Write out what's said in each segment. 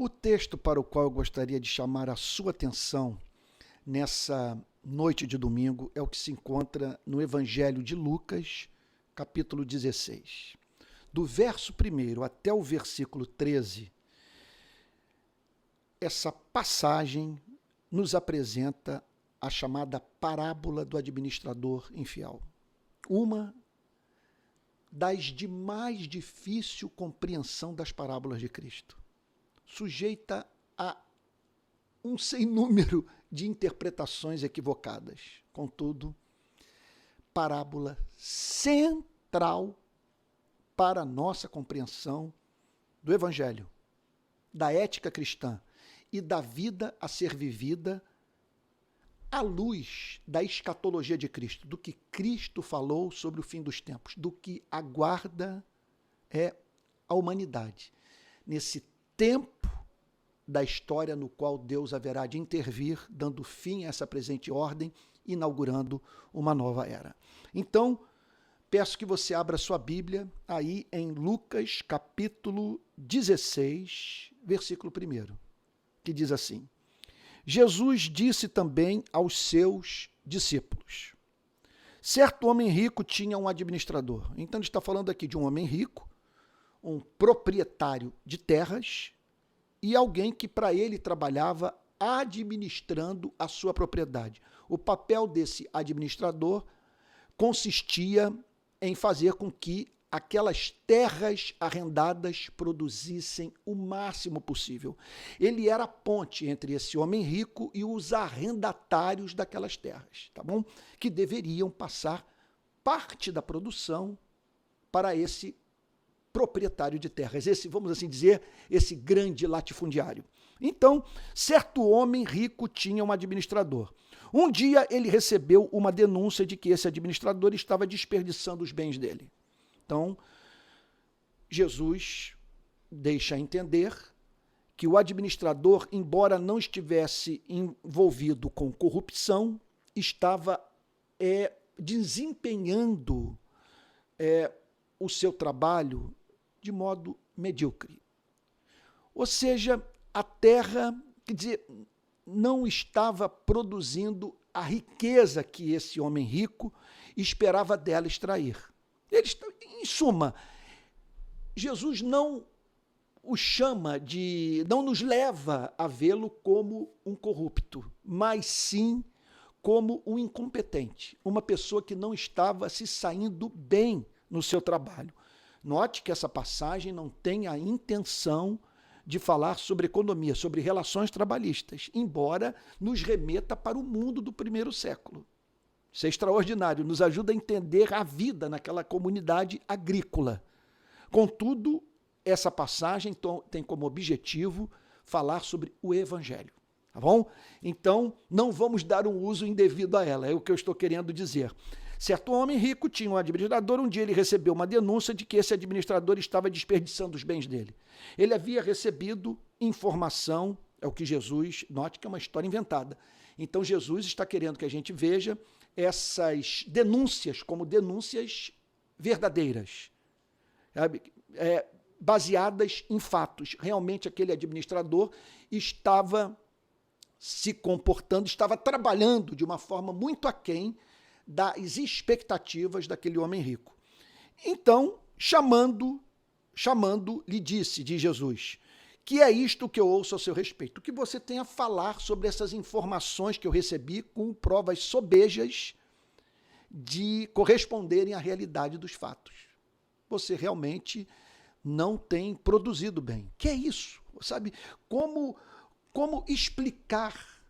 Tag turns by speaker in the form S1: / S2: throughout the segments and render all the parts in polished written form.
S1: O texto para o qual eu gostaria de chamar a sua atenção nessa noite de domingo é o que se encontra no Evangelho de Lucas, capítulo 16. Do verso 1 até o versículo 13, essa passagem nos apresenta a chamada parábola do administrador infiel. Uma das de mais difícil compreensão das parábolas de Cristo, sujeita a um sem número de interpretações equivocadas. Contudo, parábola central para a nossa compreensão do Evangelho, da ética cristã e da vida a ser vivida à luz da escatologia de Cristo, do que Cristo falou sobre o fim dos tempos, do que aguarda a humanidade nesse tempo da história no qual Deus haverá de intervir, dando fim a essa presente ordem, inaugurando uma nova era. Então, peço que você abra sua Bíblia aí em Lucas capítulo 16, versículo 1, que diz assim: Jesus disse também aos seus discípulos: certo homem rico tinha um administrador. Então ele está falando aqui de um homem rico, um proprietário de terras, e alguém que para ele trabalhava administrando a sua propriedade. O papel desse administrador consistia em fazer com que aquelas terras arrendadas produzissem o máximo possível. Ele era a ponte entre esse homem rico e os arrendatários daquelas terras, tá bom? Que deveriam passar parte da produção para esse proprietário de terras, esse, vamos assim dizer, esse grande latifundiário. Então, certo homem rico tinha um administrador. Um dia ele recebeu uma denúncia de que esse administrador estava desperdiçando os bens dele. Então, Jesus deixa entender que o administrador, embora não estivesse envolvido com corrupção, estava desempenhando o seu trabalho de modo medíocre. Ou seja, a terra, quer dizer, não estava produzindo a riqueza que esse homem rico esperava dela extrair. Em suma, Jesus não o chama não nos leva a vê-lo como um corrupto, mas sim como um incompetente, uma pessoa que não estava se saindo bem no seu trabalho. Note que essa passagem não tem a intenção de falar sobre economia, sobre relações trabalhistas, embora nos remeta para o mundo do primeiro século. Isso é extraordinário, nos ajuda a entender a vida naquela comunidade agrícola. Contudo, essa passagem tem como objetivo falar sobre o Evangelho, tá bom? Então, não vamos dar um uso indevido a ela, é o que eu estou querendo dizer. Certo homem rico tinha um administrador. Um dia ele recebeu uma denúncia de que esse administrador estava desperdiçando os bens dele. Ele havia recebido informação, é o que Jesus, note que é uma história inventada. Então Jesus está querendo que a gente veja essas denúncias como denúncias verdadeiras, baseadas em fatos. Realmente aquele administrador estava se comportando, estava trabalhando de uma forma muito aquém das expectativas daquele homem rico. Então, chamando, lhe disse, diz Jesus, que é isto que eu ouço a seu respeito. O que você tem a falar sobre essas informações que eu recebi com provas sobejas de corresponderem à realidade dos fatos. Você realmente não tem produzido bem. Que é isso? Sabe? Como explicar,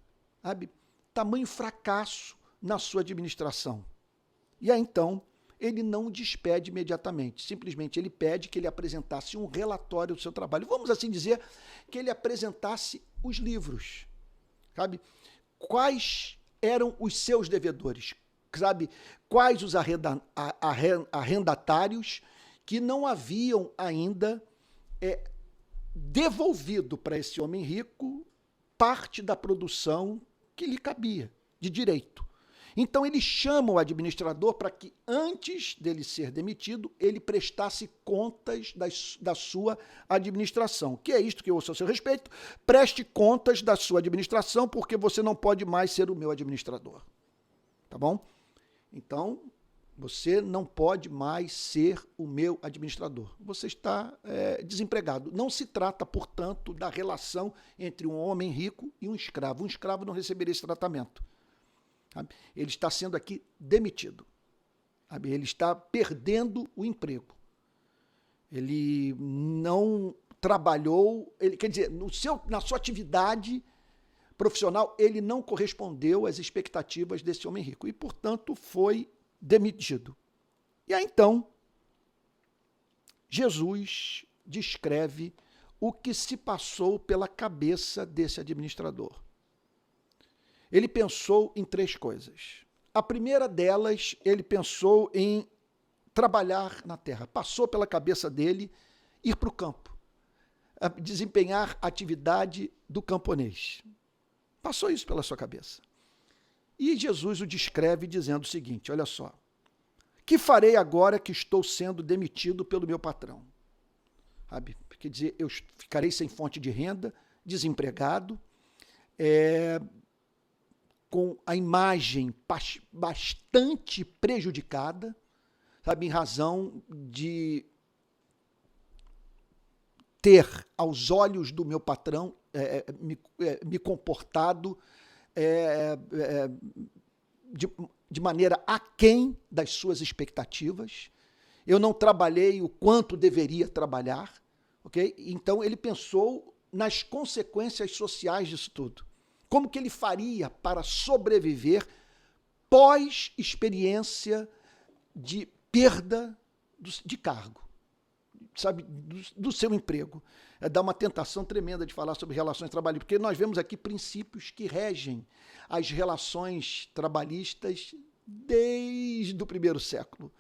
S1: sabe, tamanho fracasso na sua administração? E aí, então, ele não despede imediatamente, simplesmente ele pede que ele apresentasse um relatório do seu trabalho. Vamos assim dizer, que ele apresentasse os livros, sabe? Quais eram os seus devedores, sabe? Quais os arrendatários que não haviam ainda devolvido para esse homem rico parte da produção que lhe cabia, de direito. Então ele chama o administrador para que, antes dele ser demitido, ele prestasse contas da sua administração. Que é isto que eu ouço a seu respeito? Preste contas da sua administração, porque você não pode mais ser o meu administrador. Tá bom? Então, você não pode mais ser o meu administrador. Você está desempregado. Não se trata, portanto, da relação entre um homem rico e um escravo. Um escravo não receberia esse tratamento. Ele está sendo aqui demitido. Ele está perdendo o emprego. Ele não trabalhou, quer dizer, na sua atividade profissional, ele não correspondeu às expectativas desse homem rico e, portanto, foi demitido. E aí, então, Jesus descreve o que se passou pela cabeça desse administrador. Ele pensou em 3 coisas. A primeira delas, ele pensou em trabalhar na terra. Passou pela cabeça dele ir para o campo, desempenhar a atividade do camponês. Passou isso pela sua cabeça. E Jesus o descreve dizendo o seguinte, olha só, que farei agora que estou sendo demitido pelo meu patrão? Quer dizer, eu ficarei sem fonte de renda, desempregado, com a imagem bastante prejudicada, em razão de ter, aos olhos do meu patrão, me comportado de maneira aquém das suas expectativas. Eu não trabalhei o quanto deveria trabalhar, ok? Então ele pensou nas consequências sociais disso tudo. Como que ele faria para sobreviver pós-experiência de perda de cargo, do seu emprego? Dá uma tentação tremenda de falar sobre relações trabalhistas, porque nós vemos aqui princípios que regem as relações trabalhistas desde o primeiro século.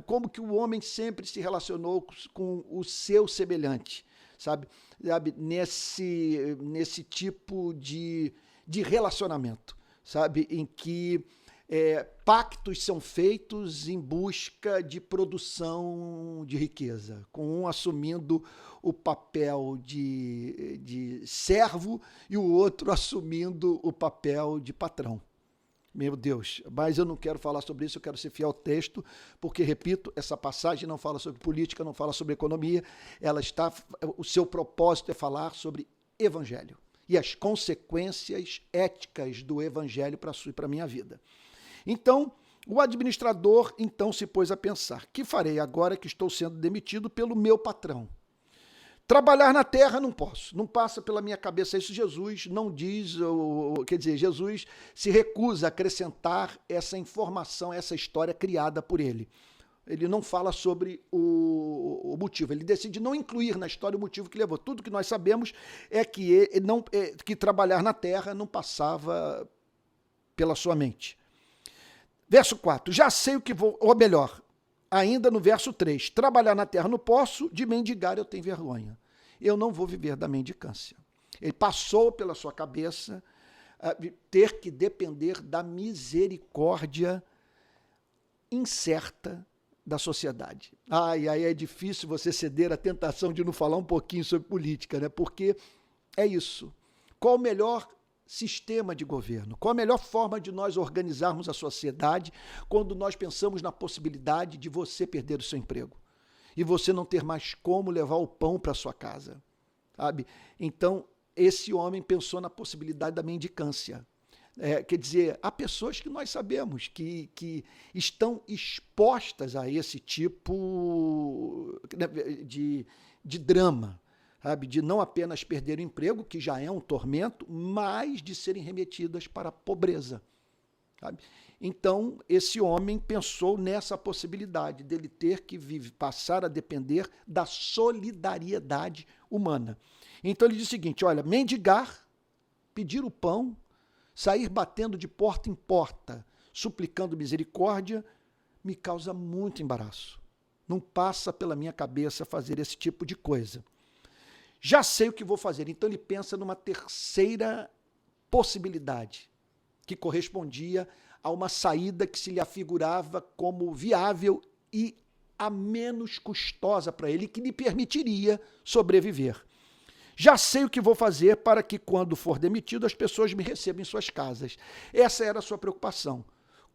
S1: Como que o homem sempre se relacionou com o seu semelhante, nesse tipo de relacionamento, em que pactos são feitos em busca de produção de riqueza, com um assumindo o papel de servo e o outro assumindo o papel de patrão. Meu Deus, mas eu não quero falar sobre isso, eu quero ser fiel ao texto, porque, repito, essa passagem não fala sobre política, não fala sobre economia, o seu propósito é falar sobre evangelho e as consequências éticas do evangelho para a sua e para a minha vida. Então, o administrador se pôs a pensar, que farei agora que estou sendo demitido pelo meu patrão? Trabalhar na terra não posso, não passa pela minha cabeça isso. Jesus não diz, quer dizer, Jesus se recusa a acrescentar essa informação, essa história criada por ele. Ele não fala sobre o motivo, ele decide não incluir na história o motivo que levou. Tudo que nós sabemos é que trabalhar na terra não passava pela sua mente. Verso 4, já sei o que vou, ou melhor, ainda no verso 3, trabalhar na terra não posso, de mendigar eu tenho vergonha. Eu não vou viver da mendicância. Ele passou pela sua cabeça ter que depender da misericórdia incerta da sociedade. E aí é difícil você ceder à tentação de não falar um pouquinho sobre política, né? Porque é isso. Qual o melhor sistema de governo? Qual a melhor forma de nós organizarmos a sociedade quando nós pensamos na possibilidade de você perder o seu emprego e você não ter mais como levar o pão para sua casa, Então, esse homem pensou na possibilidade da mendicância. Quer dizer, há pessoas que nós sabemos que estão expostas a esse tipo de drama, de não apenas perder o emprego, que já é um tormento, mas de serem remetidas para a pobreza. Então, esse homem pensou nessa possibilidade dele ter que passar a depender da solidariedade humana. Então ele diz o seguinte, olha, mendigar, pedir o pão, sair batendo de porta em porta, suplicando misericórdia, me causa muito embaraço. Não passa pela minha cabeça fazer esse tipo de coisa. Já sei o que vou fazer. Então ele pensa numa terceira possibilidade, que correspondia a uma saída que se lhe afigurava como viável e a menos custosa para ele, que lhe permitiria sobreviver. Já sei o que vou fazer para que, quando for demitido, as pessoas me recebam em suas casas. Essa era a sua preocupação.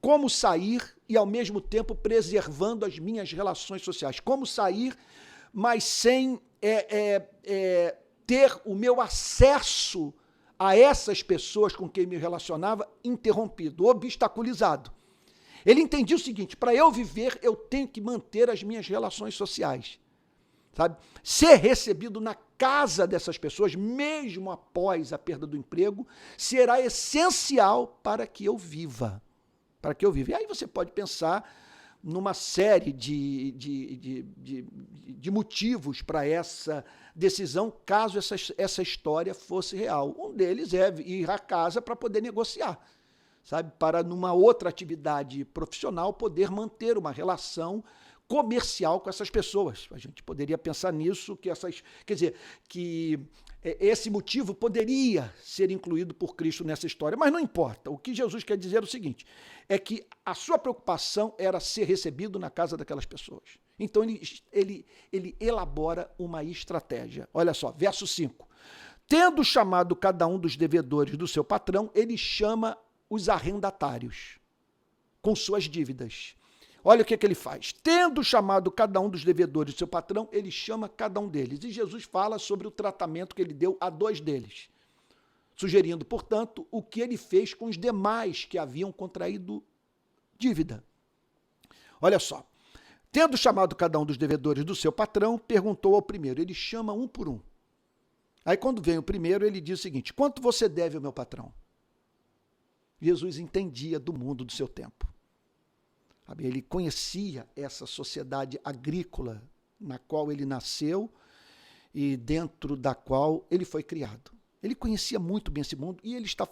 S1: Como sair e, ao mesmo tempo, preservando as minhas relações sociais. Como sair, mas sem ter o meu acesso a essas pessoas com quem me relacionava interrompido, obstaculizado. Ele entendia o seguinte: para eu viver, eu tenho que manter as minhas relações sociais. Sabe? Ser recebido na casa dessas pessoas, mesmo após a perda do emprego, será essencial para que eu viva. Para que eu viva. E aí você pode pensar numa série de motivos para essa decisão, caso essa história fosse real. Um deles é ir à casa para poder negociar, sabe? Para, numa outra atividade profissional, poder manter uma relação comercial com essas pessoas. A gente poderia pensar nisso, que esse motivo poderia ser incluído por Cristo nessa história, mas não importa. O que Jesus quer dizer é o seguinte, é que a sua preocupação era ser recebido na casa daquelas pessoas. Então ele elabora uma estratégia. Olha só, verso 5. Tendo chamado cada um dos devedores do seu patrão, ele chama os arrendatários com suas dívidas. Olha o que ele faz. Tendo chamado cada um dos devedores do seu patrão, ele chama cada um deles. E Jesus fala sobre o tratamento que ele deu a 2 deles, sugerindo, portanto, o que ele fez com os demais que haviam contraído dívida. Olha só. Tendo chamado cada um dos devedores do seu patrão, perguntou ao primeiro. Ele chama um por um. Aí, quando vem o primeiro, ele diz o seguinte: quanto você deve ao meu patrão? Jesus entendia do mundo do seu tempo. Ele conhecia essa sociedade agrícola na qual ele nasceu e dentro da qual ele foi criado. Ele conhecia muito bem esse mundo e ele está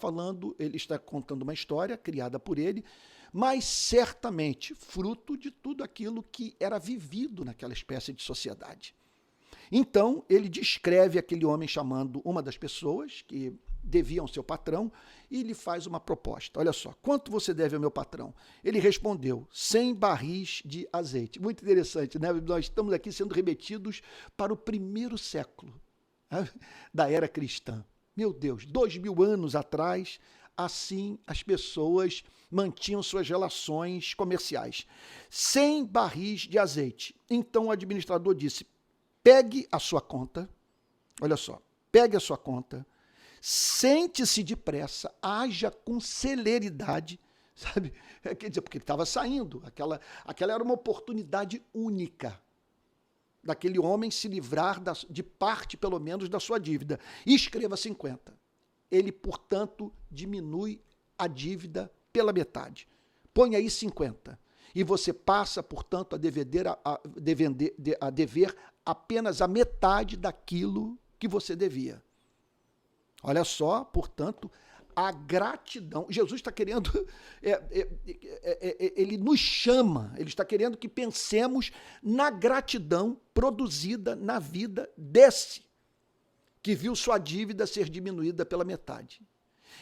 S1: contando uma história criada por ele, mas certamente fruto de tudo aquilo que era vivido naquela espécie de sociedade. Então, ele descreve aquele homem chamando uma das pessoas que deviam ao seu patrão e lhe faz uma proposta. Olha só, quanto você deve ao meu patrão? Ele respondeu, 100 barris de azeite. Muito interessante, né? Nós estamos aqui sendo remetidos para o 1º século, né, da era cristã. Meu Deus, 2000 anos atrás, assim as pessoas mantinham suas relações comerciais. 100 barris de azeite. Então o administrador disse, pegue a sua conta, olha só, pegue a sua conta, sente-se depressa, haja com celeridade, sabe? Quer dizer, porque ele estava saindo, aquela era uma oportunidade única daquele homem se livrar de parte, pelo menos, da sua dívida. E escreva 50. Ele, portanto, diminui a dívida pela metade. Põe aí 50. E você passa, portanto, a dever apenas a metade daquilo que você devia. Olha só, portanto, a gratidão. Jesus está querendo, ele nos chama, ele está querendo que pensemos na gratidão produzida na vida desse que viu sua dívida ser diminuída pela metade.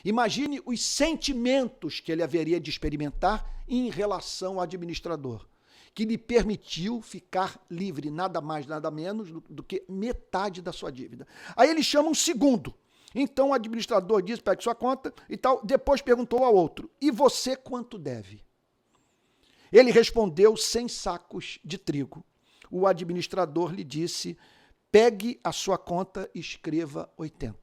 S1: Imagine os sentimentos que ele haveria de experimentar em relação ao administrador, que lhe permitiu ficar livre, nada mais, nada menos do que metade da sua dívida. Aí ele chama um segundo. Então o administrador disse, pegue sua conta e tal. Depois perguntou ao outro, e você quanto deve? Ele respondeu, 100 sacos de trigo. O administrador lhe disse, pegue a sua conta e escreva 80.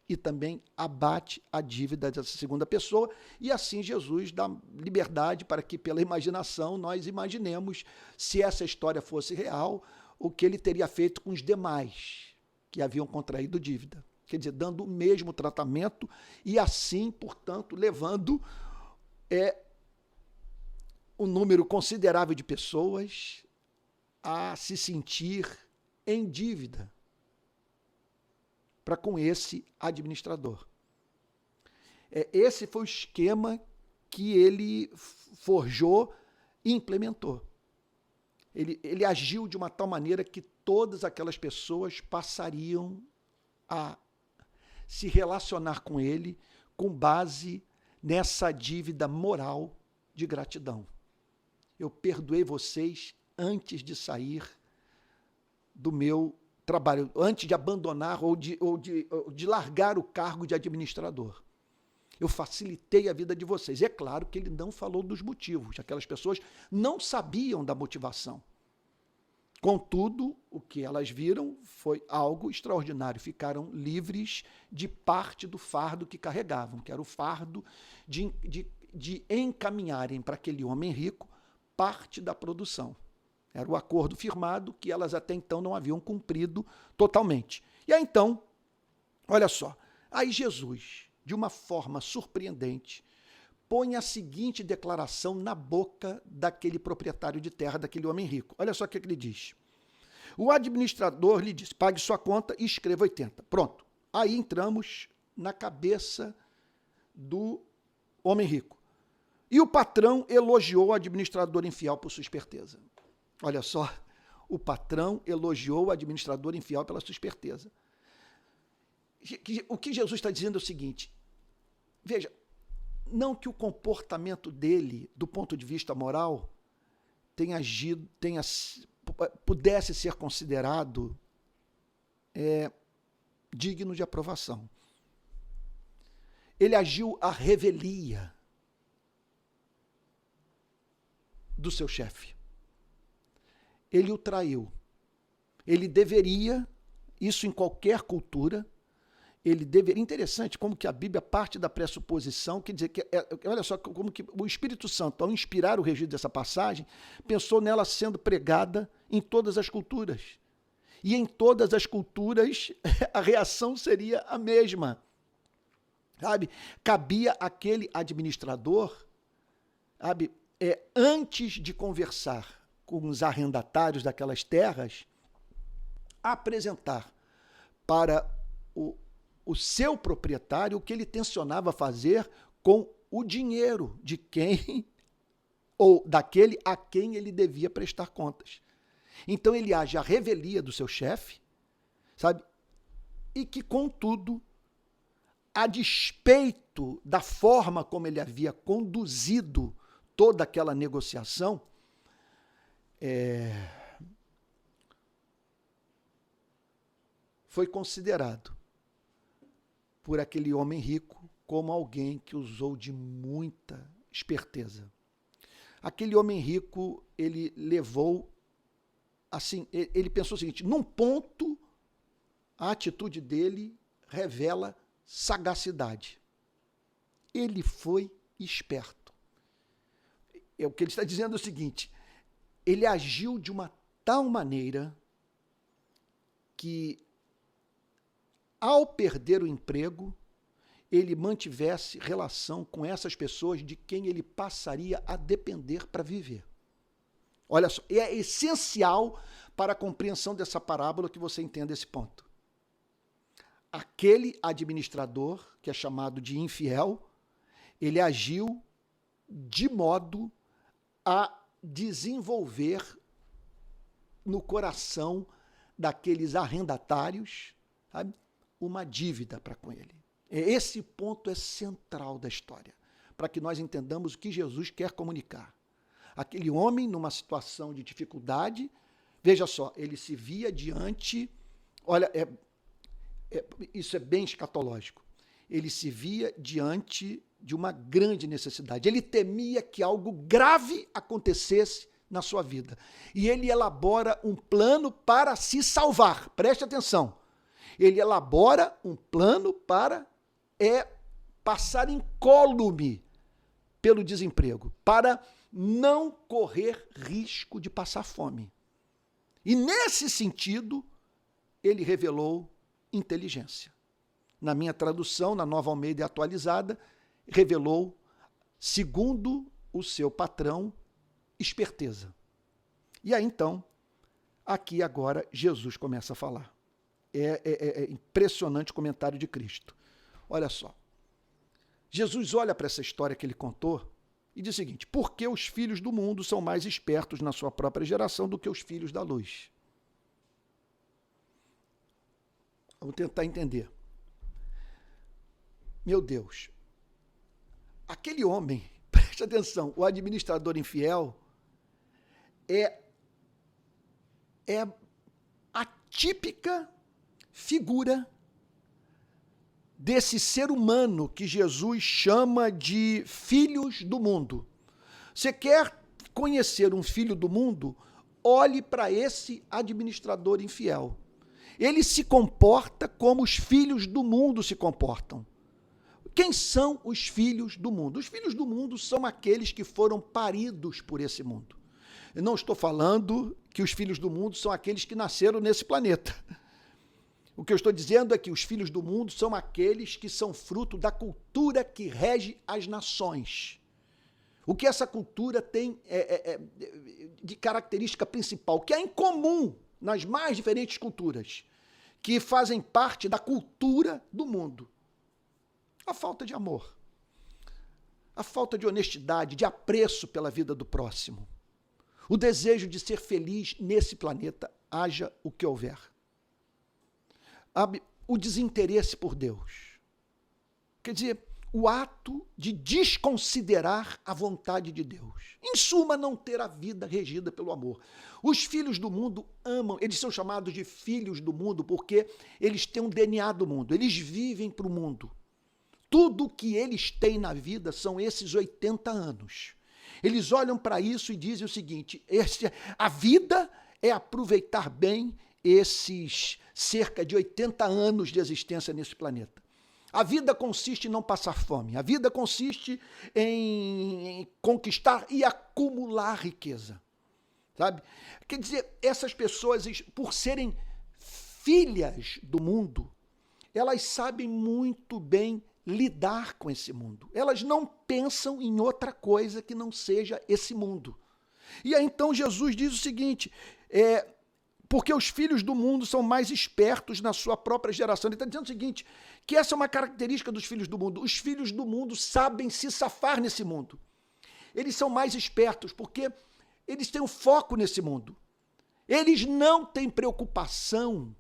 S1: E também abate a dívida dessa segunda pessoa. E assim Jesus dá liberdade para que, pela imaginação, nós imaginemos, se essa história fosse real, o que ele teria feito com os demais que haviam contraído dívida. Quer dizer, dando o mesmo tratamento e assim, portanto, levando um número considerável de pessoas a se sentir em dívida para com esse administrador. Esse foi o esquema que ele forjou e implementou. Ele agiu de uma tal maneira que todas aquelas pessoas passariam a se relacionar com ele com base nessa dívida moral de gratidão. Eu perdoei vocês antes de sair do meu trabalho, antes de abandonar ou de largar o cargo de administrador. Eu facilitei a vida de vocês. É claro que ele não falou dos motivos. Aquelas pessoas não sabiam da motivação. Contudo, o que elas viram foi algo extraordinário. Ficaram livres de parte do fardo que carregavam, que era o fardo de encaminharem para aquele homem rico parte da produção. Era o acordo firmado que elas até então não haviam cumprido totalmente. E aí então, olha só, aí Jesus, de uma forma surpreendente, põe a seguinte declaração na boca daquele proprietário de terra, daquele homem rico. Olha só o que ele diz. O administrador lhe disse, pague sua conta e escreva 80. Pronto. Aí entramos na cabeça do homem rico. E o patrão elogiou o administrador infiel por sua esperteza. Olha só, o patrão elogiou o administrador infiel pela sua esperteza. O que Jesus está dizendo é o seguinte, veja, não que o comportamento dele, do ponto de vista moral, pudesse ser considerado digno de aprovação. Ele agiu à revelia do seu chefe. Ele o traiu. Ele deveria, isso em qualquer cultura, ele deveria... Interessante como que a Bíblia parte da pressuposição, quer dizer, olha só como que o Espírito Santo, ao inspirar o registro dessa passagem, pensou nela sendo pregada em todas as culturas. E em todas as culturas a reação seria a mesma. Sabe? Cabia àquele administrador, sabe, antes de conversar com os arrendatários daquelas terras, apresentar para o seu proprietário o que ele tencionava fazer com o dinheiro de quem, ou daquele a quem ele devia prestar contas. Então ele age à revelia do seu chefe, sabe? E que, contudo, a despeito da forma como ele havia conduzido toda aquela negociação, foi considerado por aquele homem rico como alguém que usou de muita esperteza. Aquele homem rico, ele levou, assim, ele pensou o seguinte, num ponto, a atitude dele revela sagacidade. Ele foi esperto. O que ele está dizendo é o seguinte, ele agiu de uma tal maneira que, ao perder o emprego, ele mantivesse relação com essas pessoas de quem ele passaria a depender para viver. Olha só, é essencial para a compreensão dessa parábola que você entenda esse ponto. Aquele administrador, que é chamado de infiel, ele agiu de modo a desenvolver no coração daqueles arrendatários, sabe, uma dívida para com ele. Esse ponto é central da história, para que nós entendamos o que Jesus quer comunicar. Aquele homem, numa situação de dificuldade, veja só, ele se via diante, olha, isso é bem escatológico, ele se via diante de uma grande necessidade. Ele temia que algo grave acontecesse na sua vida. E ele elabora um plano para se salvar. Preste atenção. Ele elabora um plano para passar incólume pelo desemprego, para não correr risco de passar fome. E nesse sentido, ele revelou inteligência. Na minha tradução, na Nova Almeida atualizada, revelou, segundo o seu patrão, esperteza. E aí, então, aqui agora, Jesus começa a falar. É impressionante o comentário de Cristo. Olha só. Jesus olha para essa história que ele contou e diz o seguinte, por que os filhos do mundo são mais espertos na sua própria geração do que os filhos da luz? Vamos tentar entender. Meu Deus, aquele homem, preste atenção, o administrador infiel é a típica figura desse ser humano que Jesus chama de filhos do mundo. Você quer conhecer um filho do mundo? Olhe para esse administrador infiel. Ele se comporta como os filhos do mundo se comportam. Quem são os filhos do mundo? Os filhos do mundo são aqueles que foram paridos por esse mundo. Eu não estou falando que os filhos do mundo são aqueles que nasceram nesse planeta. O que eu estou dizendo é que os filhos do mundo são aqueles que são fruto da cultura que rege as nações. O que essa cultura tem de característica principal, que é em comum nas mais diferentes culturas, que fazem parte da cultura do mundo. A falta de amor, a falta de honestidade, de apreço pela vida do próximo, o desejo de ser feliz nesse planeta, haja o que houver. O desinteresse por Deus. Quer dizer, o ato de desconsiderar a vontade de Deus. Em suma, não ter a vida regida pelo amor. Os filhos do mundo amam, eles são chamados de filhos do mundo porque eles têm um DNA do mundo, eles vivem para o mundo. Tudo que eles têm na vida são esses 80 anos. Eles olham para isso e dizem o seguinte, a vida é aproveitar bem esses cerca de 80 anos de existência nesse planeta. A vida consiste em não passar fome, a vida consiste em conquistar e acumular riqueza, sabe? Quer dizer, essas pessoas, por serem filhas do mundo, elas sabem muito bem lidar com esse mundo. Elas não pensam em outra coisa que não seja esse mundo. E aí então Jesus diz o seguinte, porque os filhos do mundo são mais espertos na sua própria geração. Ele está dizendo o seguinte, que essa é uma característica dos filhos do mundo. Os filhos do mundo sabem se safar nesse mundo. Eles são mais espertos porque eles têm um foco nesse mundo. Eles não têm preocupação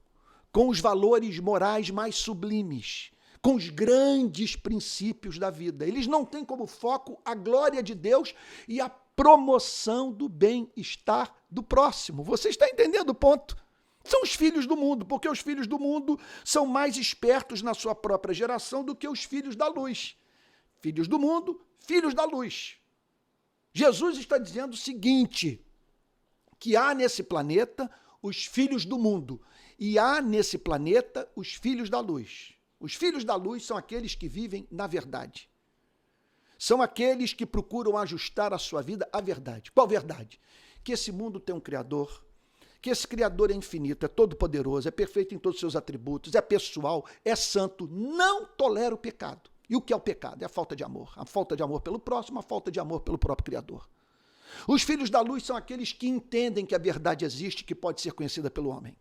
S1: com os valores morais mais sublimes, com os grandes princípios da vida. Eles não têm como foco a glória de Deus e a promoção do bem-estar do próximo. Você está entendendo o ponto? São os filhos do mundo, porque os filhos do mundo são mais espertos na sua própria geração do que os filhos da luz. Filhos do mundo, filhos da luz. Jesus está dizendo o seguinte, que há nesse planeta os filhos do mundo e há nesse planeta os filhos da luz. Os filhos da luz são aqueles que vivem na verdade. São aqueles que procuram ajustar a sua vida à verdade. Qual verdade? Que esse mundo tem um Criador, que esse Criador é infinito, é todo-poderoso, é perfeito em todos os seus atributos, é pessoal, é santo, não tolera o pecado. E o que é o pecado? É a falta de amor. A falta de amor pelo próximo, a falta de amor pelo próprio Criador. Os filhos da luz são aqueles que entendem que a verdade existe, que pode ser conhecida pelo homem.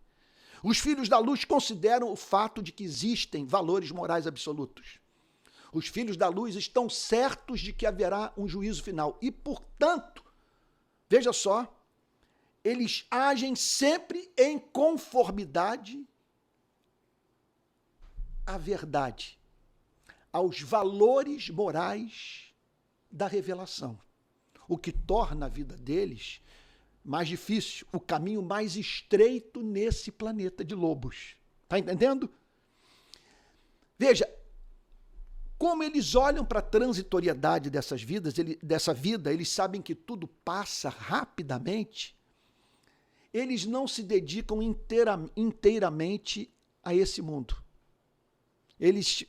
S1: Os filhos da luz consideram o fato de que existem valores morais absolutos. Os filhos da luz estão certos de que haverá um juízo final e, portanto, veja só, eles agem sempre em conformidade à verdade, aos valores morais da revelação, o que torna a vida deles mais difícil, o caminho mais estreito nesse planeta de lobos. Está entendendo? Veja, como eles olham para a transitoriedade dessa vida, eles sabem que tudo passa rapidamente, eles não se dedicam inteiramente a esse mundo. Eles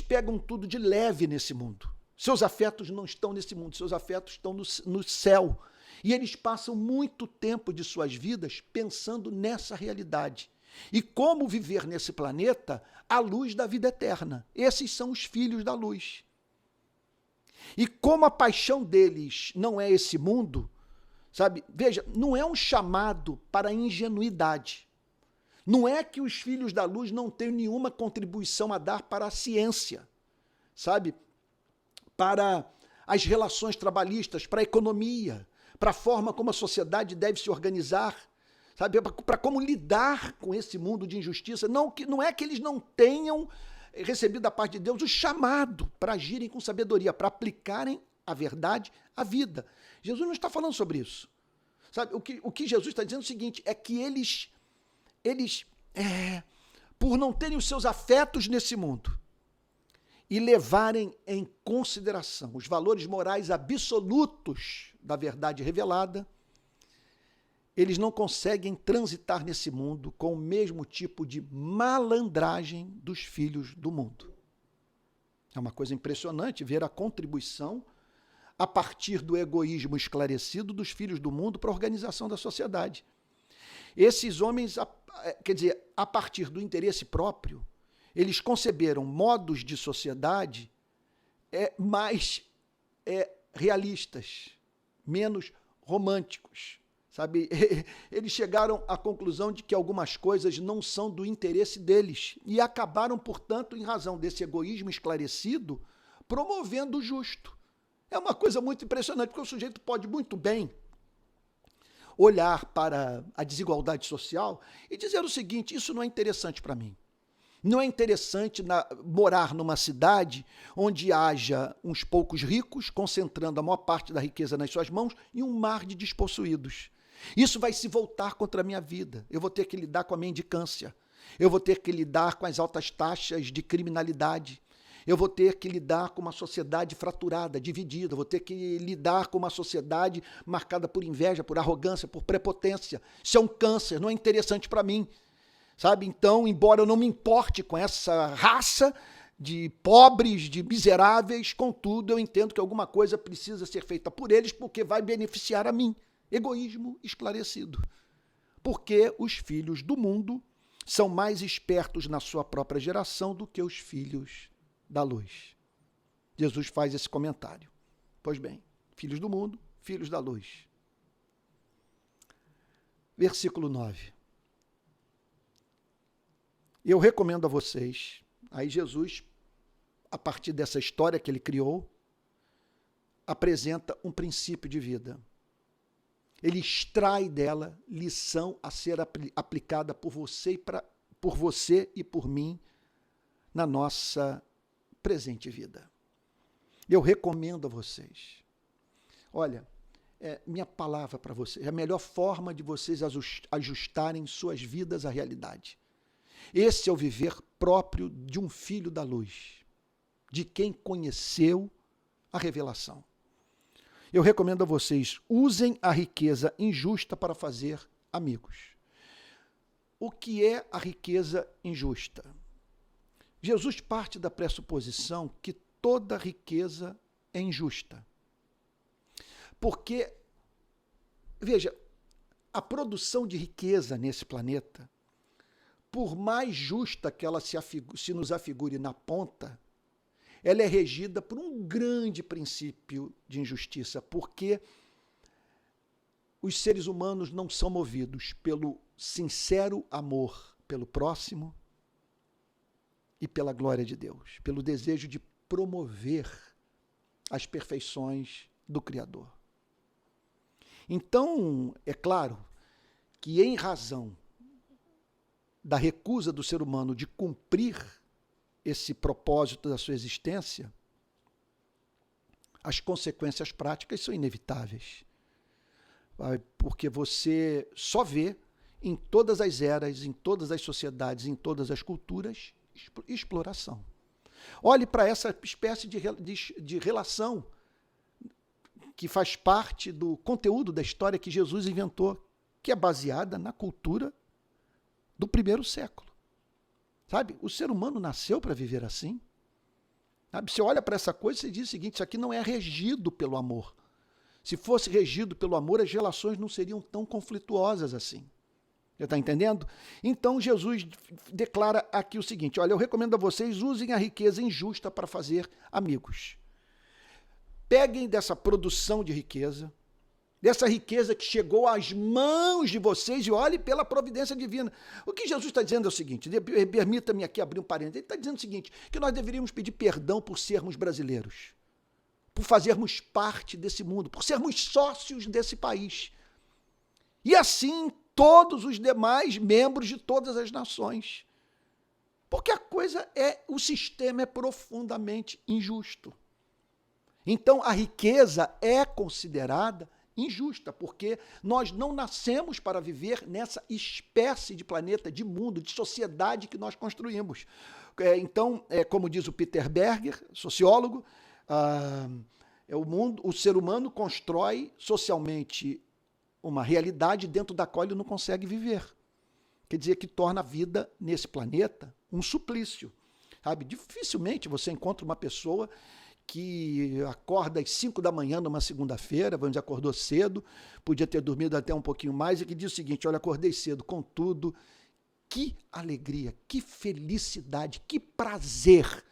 S1: pegam tudo de leve nesse mundo. Seus afetos não estão nesse mundo, seus afetos estão no céu. E eles passam muito tempo de suas vidas pensando nessa realidade. E como viver nesse planeta à luz da vida eterna. Esses são os filhos da luz. E como a paixão deles não é esse mundo, sabe? Veja, não é um chamado para a ingenuidade. Não é que os filhos da luz não tenham nenhuma contribuição a dar para a ciência, sabe? Para as relações trabalhistas, para a economia, para a forma como a sociedade deve se organizar, sabe? Para como lidar com esse mundo de injustiça. Não é que eles não tenham recebido da parte de Deus o chamado para agirem com sabedoria, para aplicarem a verdade, a vida. Jesus não está falando sobre isso. Sabe, o que Jesus está dizendo é o seguinte, é que eles por não terem os seus afetos nesse mundo e levarem em consideração os valores morais absolutos da verdade revelada, eles não conseguem transitar nesse mundo com o mesmo tipo de malandragem dos filhos do mundo. É uma coisa impressionante ver a contribuição a partir do egoísmo esclarecido dos filhos do mundo para a organização da sociedade. Esses homens, quer dizer, a partir do interesse próprio, eles conceberam modos de sociedade mais realistas, menos românticos, sabe? Eles chegaram à conclusão de que algumas coisas não são do interesse deles e acabaram, portanto, em razão desse egoísmo esclarecido, promovendo o justo. É uma coisa muito impressionante, porque o sujeito pode muito bem olhar para a desigualdade social e dizer o seguinte, isso não é interessante para mim. Não é interessante morar numa cidade onde haja uns poucos ricos, concentrando a maior parte da riqueza nas suas mãos, e um mar de despossuídos. Isso vai se voltar contra a minha vida. Eu vou ter que lidar com a mendicância. Eu vou ter que lidar com as altas taxas de criminalidade. Eu vou ter que lidar com uma sociedade fraturada, dividida. Eu vou ter que lidar com uma sociedade marcada por inveja, por arrogância, por prepotência. Isso é um câncer, não é interessante para mim. Sabe? Então, embora eu não me importe com essa raça de pobres, de miseráveis, contudo, eu entendo que alguma coisa precisa ser feita por eles porque vai beneficiar a mim. Egoísmo esclarecido. Porque os filhos do mundo são mais espertos na sua própria geração do que os filhos da luz. Jesus faz esse comentário. Pois bem, filhos do mundo, filhos da luz. Versículo 9. Eu recomendo a vocês, aí Jesus, a partir dessa história que ele criou, apresenta um princípio de vida. Ele extrai dela lição a ser aplicada por você e por mim na nossa presente vida. Eu recomendo a vocês. Olha, minha palavra para vocês, é a melhor forma de vocês ajustarem suas vidas à realidade. Esse é o viver próprio de um filho da luz, de quem conheceu a revelação. Eu recomendo a vocês, usem a riqueza injusta para fazer amigos. O que é a riqueza injusta? Jesus parte da pressuposição que toda riqueza é injusta. Porque, veja, a produção de riqueza nesse planeta, por mais justa que ela se nos afigure na ponta, ela é regida por um grande princípio de injustiça, porque os seres humanos não são movidos pelo sincero amor pelo próximo e pela glória de Deus, pelo desejo de promover as perfeições do Criador. Então, é claro que em razão da recusa do ser humano de cumprir esse propósito da sua existência, as consequências práticas são inevitáveis. Porque você só vê em todas as eras, em todas as sociedades, em todas as culturas, exploração. Olhe para essa espécie de relação que faz parte do conteúdo da história que Jesus inventou, que é baseada na cultura do primeiro século. Sabe? O ser humano nasceu para viver assim. Sabe? Você olha para essa coisa e diz o seguinte, isso aqui não é regido pelo amor. Se fosse regido pelo amor, as relações não seriam tão conflituosas assim. Você está entendendo? Então Jesus declara aqui o seguinte, olha, eu recomendo a vocês, usem a riqueza injusta para fazer amigos. Peguem dessa produção de riqueza, dessa riqueza que chegou às mãos de vocês e olhem pela providência divina. O que Jesus está dizendo é o seguinte, permita-me aqui abrir um parênteses, ele está dizendo o seguinte, que nós deveríamos pedir perdão por sermos brasileiros, por fazermos parte desse mundo, por sermos sócios desse país. E assim todos os demais membros de todas as nações. Porque o sistema é profundamente injusto. Então, a riqueza é considerada injusta, porque nós não nascemos para viver nessa espécie de planeta, de mundo, de sociedade que nós construímos. Então, como diz o Peter Berger, sociólogo, o ser humano constrói socialmente uma realidade dentro da qual ele não consegue viver. Quer dizer, que torna a vida nesse planeta um suplício. Sabe? Dificilmente você encontra uma pessoa que acorda às 5 da manhã numa segunda-feira, vamos dizer, acordou cedo, podia ter dormido até um pouquinho mais, e que diz o seguinte: olha, acordei cedo, contudo, que alegria, que felicidade, que prazer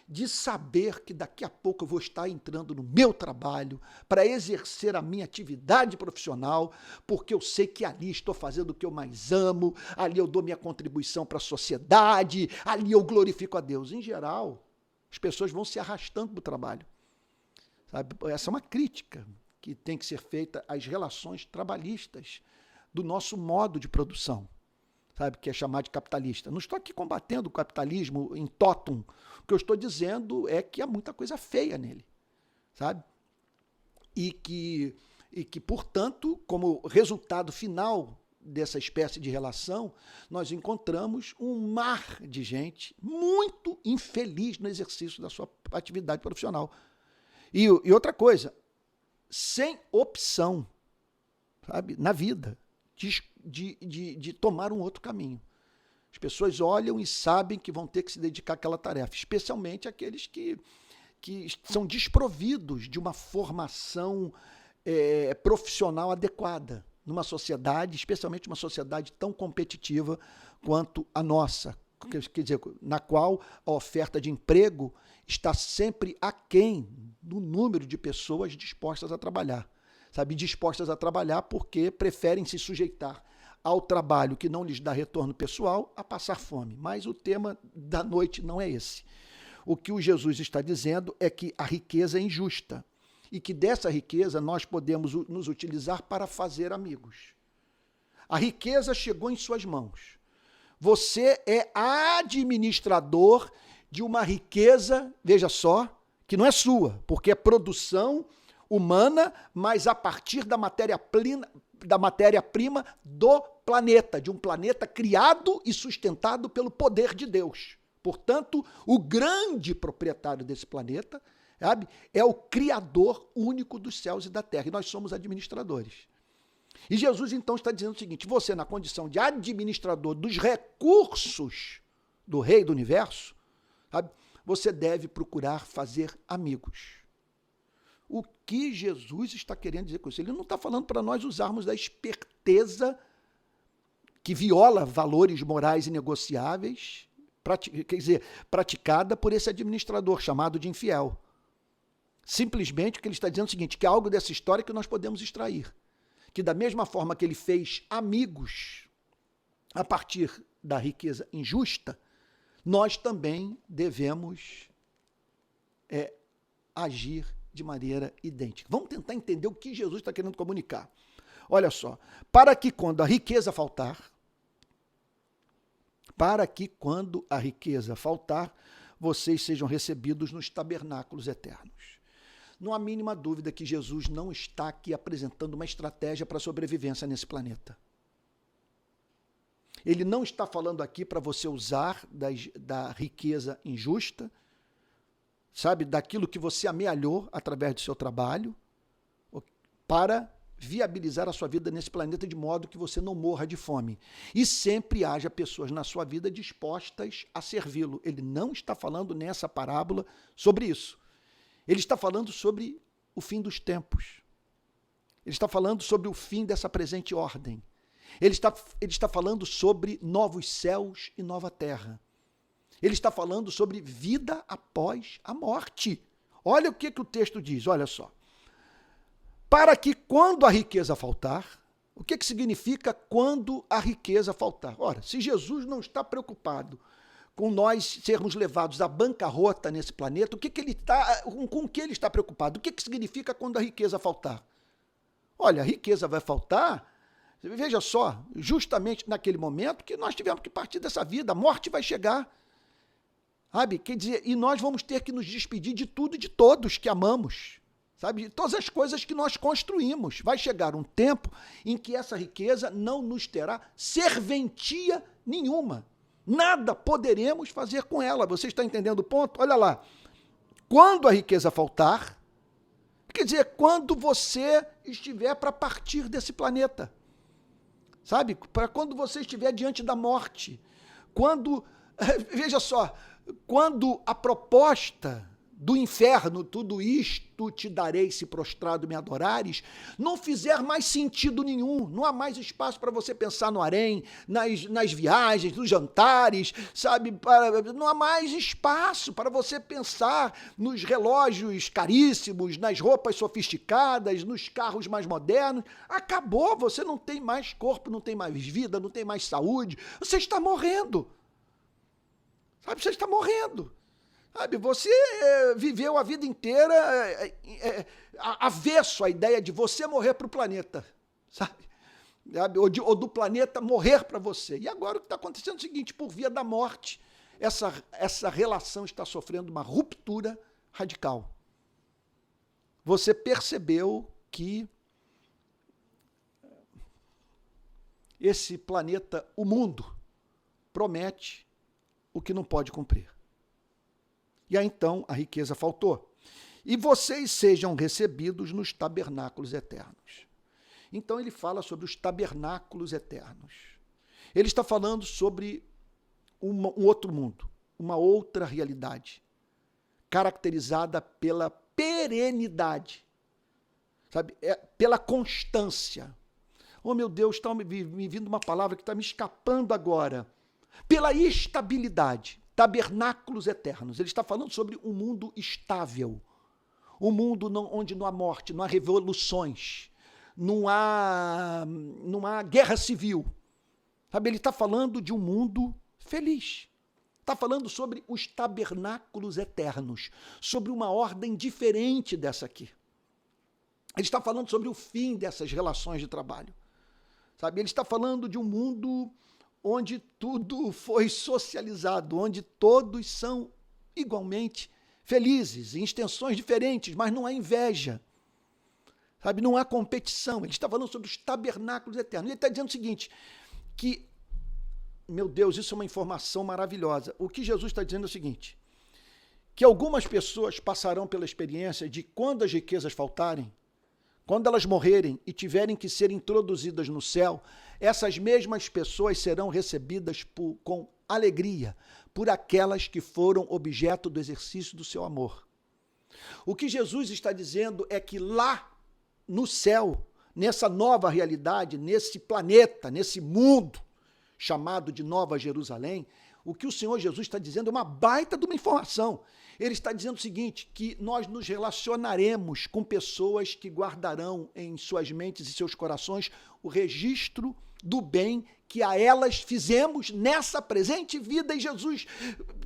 S1: de saber que daqui a pouco eu vou estar entrando no meu trabalho para exercer a minha atividade profissional, porque eu sei que ali estou fazendo o que eu mais amo, ali eu dou minha contribuição para a sociedade, ali eu glorifico a Deus. Em geral, as pessoas vão se arrastando para o trabalho. Sabe? Essa é uma crítica que tem que ser feita às relações trabalhistas do nosso modo de produção, sabe, que é chamado de capitalista. Não estou aqui combatendo o capitalismo em totum. O que eu estou dizendo é que há muita coisa feia nele, sabe? E que, portanto, como resultado final dessa espécie de relação, nós encontramos um mar de gente muito infeliz no exercício da sua atividade profissional. E outra coisa, sem opção, sabe, na vida, de tomar um outro caminho. As pessoas olham e sabem que vão ter que se dedicar àquela tarefa, especialmente aqueles que são desprovidos de uma formação profissional adequada numa sociedade, especialmente uma sociedade tão competitiva quanto a nossa, quer dizer, na qual a oferta de emprego está sempre aquém do número de pessoas dispostas a trabalhar. Sabe, dispostas a trabalhar porque preferem se sujeitar ao trabalho que não lhes dá retorno pessoal a passar fome. Mas o tema da noite não é esse. O que o Jesus está dizendo é que a riqueza é injusta e que dessa riqueza nós podemos nos utilizar para fazer amigos. A riqueza chegou em suas mãos. Você é administrador de uma riqueza, veja só, que não é sua, porque é produção humana, mas a partir da matéria-prima do planeta, de um planeta criado e sustentado pelo poder de Deus. Portanto, o grande proprietário desse planeta, sabe, é o Criador único dos céus e da terra, e nós somos administradores. E Jesus, então, está dizendo o seguinte: você, na condição de administrador dos recursos do Rei do Universo, sabe, você deve procurar fazer amigos. O que Jesus está querendo dizer com isso? Ele não está falando para nós usarmos da esperteza que viola valores morais inegociáveis, quer dizer, praticada por esse administrador chamado de infiel. Simplesmente o que ele está dizendo é o seguinte, que é algo dessa história que nós podemos extrair. Que da mesma forma que ele fez amigos a partir da riqueza injusta, nós também devemos agir de maneira idêntica. Vamos tentar entender o que Jesus está querendo comunicar. Olha só, para que quando a riqueza faltar, vocês sejam recebidos nos tabernáculos eternos. Não há mínima dúvida que Jesus não está aqui apresentando uma estratégia para a sobrevivência nesse planeta. Ele não está falando aqui para você usar da riqueza injusta, sabe, daquilo que você amealhou através do seu trabalho, para viabilizar a sua vida nesse planeta de modo que você não morra de fome. E sempre haja pessoas na sua vida dispostas a servi-lo. Ele não está falando nessa parábola sobre isso. Ele está falando sobre o fim dos tempos. Ele está falando sobre o fim dessa presente ordem. Ele está falando sobre novos céus e nova terra. Ele está falando sobre vida após a morte. Olha o que o texto diz, olha só. Para que quando a riqueza faltar, o que significa quando a riqueza faltar? Ora, se Jesus não está preocupado com nós sermos levados à bancarrota nesse planeta, com o que ele está preocupado? O que significa quando a riqueza faltar? Olha, a riqueza vai faltar, veja só, justamente naquele momento que nós tivemos que partir dessa vida, a morte vai chegar. Sabe? Quer dizer, e nós vamos ter que nos despedir de tudo e de todos que amamos. sabe? Todas as coisas que nós construímos. Vai chegar um tempo em que essa riqueza não nos terá serventia nenhuma. Nada poderemos fazer com ela. Você está entendendo o ponto? Olha lá. Quando a riqueza faltar, quer dizer, quando você estiver para partir desse planeta, sabe? Para quando você estiver diante da morte. Quando, veja só, quando a proposta do inferno, tudo isto te darei se prostrado me adorares, não fizer mais sentido nenhum, não há mais espaço para você pensar no harém, nas viagens, nos jantares, sabe? Não há mais espaço para você pensar nos relógios caríssimos, nas roupas sofisticadas, nos carros mais modernos. Acabou, você não tem mais corpo, não tem mais vida, não tem mais saúde, você está morrendo. Sabe, você está morrendo. Sabe, você viveu a vida inteira avesso à ideia de você morrer para o planeta, sabe? Ou do planeta morrer para você. E agora o que está acontecendo é o seguinte, por via da morte, essa relação está sofrendo uma ruptura radical. Você percebeu que esse planeta, o mundo, promete o que não pode cumprir. E aí, então, a riqueza faltou. E vocês sejam recebidos nos tabernáculos eternos. Então, ele fala sobre os tabernáculos eternos. Ele está falando sobre um outro mundo, uma outra realidade, caracterizada pela perenidade, sabe? Pela constância. Oh, meu Deus, está me vindo uma palavra que está me escapando agora. Pela estabilidade. Tabernáculos eternos. Ele está falando sobre um mundo estável, um mundo onde não há morte, não há revoluções, não há guerra civil. Sabe? Ele está falando de um mundo feliz. Está falando sobre os tabernáculos eternos, sobre uma ordem diferente dessa aqui. Ele está falando sobre o fim dessas relações de trabalho. Sabe? Ele está falando de um mundo onde tudo foi socializado, onde todos são igualmente felizes, em extensões diferentes, mas não há inveja, sabe? Não há competição. Ele está falando sobre os tabernáculos eternos. Ele está dizendo o seguinte, que, meu Deus, isso é uma informação maravilhosa. O que Jesus está dizendo é o seguinte, que algumas pessoas passarão pela experiência de quando as riquezas faltarem, quando elas morrerem e tiverem que ser introduzidas no céu, essas mesmas pessoas serão recebidas com alegria por aquelas que foram objeto do exercício do seu amor. O que Jesus está dizendo é que lá no céu, nessa nova realidade, nesse planeta, nesse mundo chamado de Nova Jerusalém, o que o Senhor Jesus está dizendo é uma baita de uma informação. Ele está dizendo o seguinte, que nós nos relacionaremos com pessoas que guardarão em suas mentes e seus corações o registro do bem que a elas fizemos nessa presente vida. E Jesus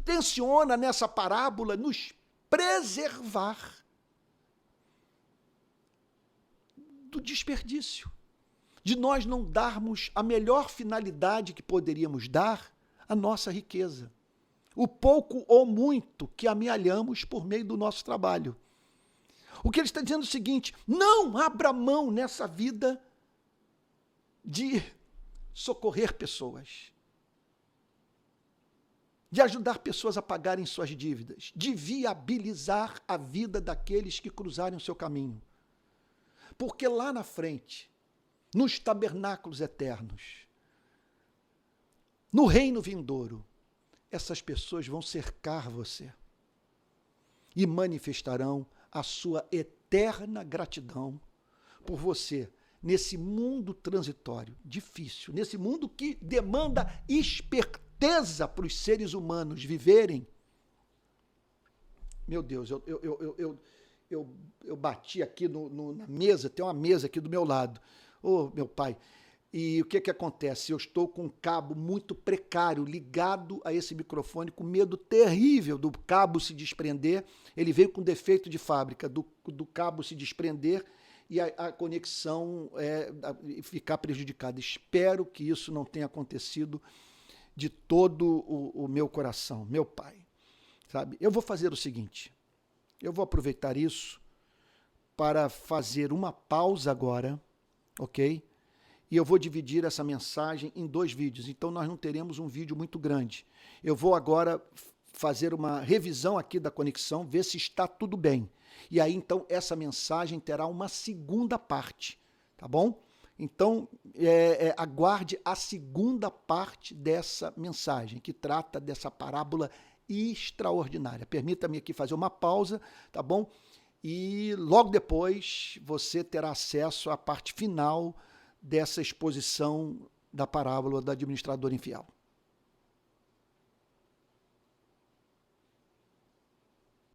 S1: tenciona nessa parábola nos preservar do desperdício, de nós não darmos a melhor finalidade que poderíamos dar à nossa riqueza. O pouco ou muito que amealhamos por meio do nosso trabalho. O que ele está dizendo é o seguinte, não abra mão nessa vida de socorrer pessoas, de ajudar pessoas a pagarem suas dívidas, de viabilizar a vida daqueles que cruzarem o seu caminho. Porque lá na frente, nos tabernáculos eternos, no reino vindouro, essas pessoas vão cercar você e manifestarão a sua eterna gratidão por você nesse mundo transitório, difícil, nesse mundo que demanda esperteza para os seres humanos viverem. Meu Deus, eu bati aqui na mesa, tem uma mesa aqui do meu lado. Oh, meu pai. E o que acontece? Eu estou com um cabo muito precário ligado a esse microfone, com medo terrível do cabo se desprender. Ele veio com defeito de fábrica, do cabo se desprender e a conexão ficar prejudicada. Espero que isso não tenha acontecido de todo o meu coração, meu pai. Sabe? Eu vou fazer o seguinte, eu vou aproveitar isso para fazer uma pausa agora, ok? E eu vou dividir essa mensagem em 2 vídeos, então nós não teremos um vídeo muito grande. Eu vou agora fazer uma revisão aqui da conexão, ver se está tudo bem. E aí, então, essa mensagem terá uma segunda parte, tá bom? Então, aguarde a segunda parte dessa mensagem, que trata dessa parábola extraordinária. Permita-me aqui fazer uma pausa, tá bom? E logo depois você terá acesso à parte final dessa exposição da parábola do administrador infiel.